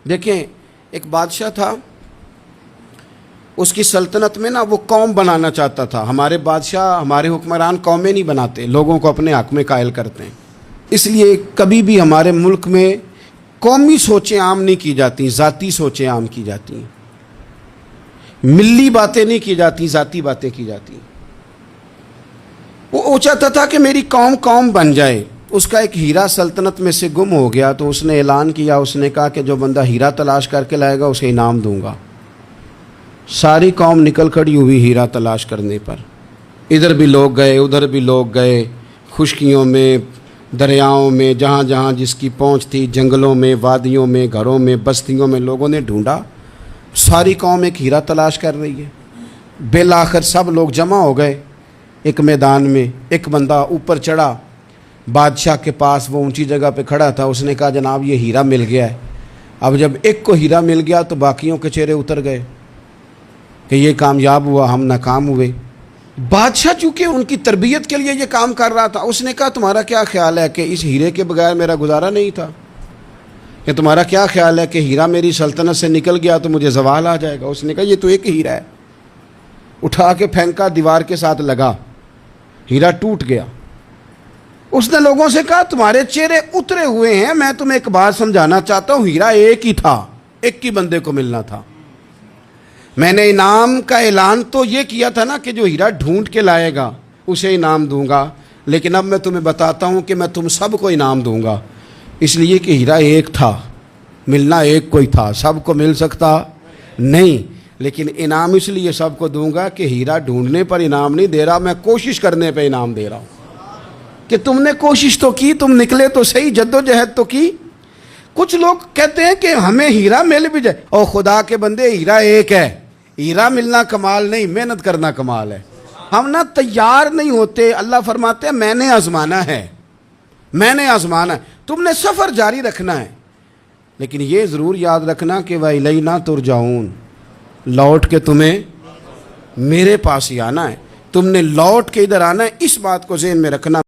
دیکھیں ایک بادشاہ تھا، اس کی سلطنت میں نا وہ قوم بنانا چاہتا تھا۔ ہمارے بادشاہ، ہمارے حکمران قومیں نہیں بناتے، لوگوں کو اپنے حق میں قائل کرتے ہیں۔ اس لیے کبھی بھی ہمارے ملک میں قومی سوچیں عام نہیں کی جاتی، ذاتی سوچیں عام کی جاتی ہیں۔ ملی باتیں نہیں کی جاتی، ذاتی باتیں کی جاتی ہیں۔ وہ چاہتا تھا کہ میری قوم بن جائے۔ اس کا ایک ہیرا سلطنت میں سے گم ہو گیا تو اس نے اعلان کیا، اس نے کہا کہ جو بندہ ہیرا تلاش کر کے لائے گا اسے انعام دوں گا۔ ساری قوم نکل کھڑی ہوئی ہیرا تلاش کرنے پر، ادھر بھی لوگ گئے ادھر بھی لوگ گئے، خشکیوں میں، دریاؤں میں، جہاں جہاں جس کی پہنچ تھی، جنگلوں میں، وادیوں میں، گھروں میں، بستیوں میں لوگوں نے ڈھونڈا۔ ساری قوم ایک ہیرا تلاش کر رہی ہے۔ بالآخر سب لوگ جمع ہو گئے ایک میدان میں۔ ایک بندہ اوپر چڑھا بادشاہ کے پاس، وہ اونچی جگہ پہ کھڑا تھا۔ اس نے کہا جناب یہ ہیرا مل گیا ہے۔ اب جب ایک کو ہیرا مل گیا تو باقیوں کے چہرے اتر گئے کہ یہ کامیاب ہوا، ہم ناکام ہوئے۔ بادشاہ چونکہ ان کی تربیت کے لیے یہ کام کر رہا تھا، اس نے کہا تمہارا کیا خیال ہے کہ اس ہیرے کے بغیر میرا گزارا نہیں تھا؟ کہ تمہارا کیا خیال ہے کہ ہیرا میری سلطنت سے نکل گیا تو مجھے زوال آ جائے گا؟ اس نے کہا یہ تو ایک ہیرا ہے۔ اٹھا کے پھینکا، دیوار کے ساتھ لگا، ہیرا ٹوٹ گیا۔ اس نے لوگوں سے کہا تمہارے چہرے اترے ہوئے ہیں، میں تمہیں ایک بات سمجھانا چاہتا ہوں، ہیرا ایک ہی تھا، ایک ہی بندے کو ملنا تھا۔ میں نے انعام کا اعلان تو یہ کیا تھا نا کہ جو ہیرا ڈھونڈ کے لائے گا اسے انعام دوں گا، لیکن اب میں تمہیں بتاتا ہوں کہ میں تم سب کو انعام دوں گا، اس لیے کہ ہیرا ایک تھا، ملنا ایک کو ہی تھا، سب کو مل سکتا نہیں، لیکن انعام اس لیے سب کو دوں گا کہ ہیرا ڈھونڈنے پر انعام نہیں دے رہا، میں کوشش کرنے پہ انعام دے رہا ہوں کہ تم نے کوشش تو کی، تم نکلے تو صحیح، جدوجہد تو کی۔ کچھ لوگ کہتے ہیں کہ ہمیں ہیرا مل بھی جائے، اور خدا کے بندے ہیرا ایک ہے، ہیرا ملنا کمال نہیں، محنت کرنا کمال ہے۔ ہم نہ تیار نہیں ہوتے۔ اللہ فرماتے ہیں میں نے آزمانا ہے، میں نے آزمانا ہے، تم نے سفر جاری رکھنا ہے، لیکن یہ ضرور یاد رکھنا کہ وَإِلَيْنَا تُرْجَعُونَ، لوٹ کے تمہیں میرے پاس ہی آنا ہے، تم نے لوٹ کے ادھر آنا ہے، اس بات کو ذہن میں رکھنا۔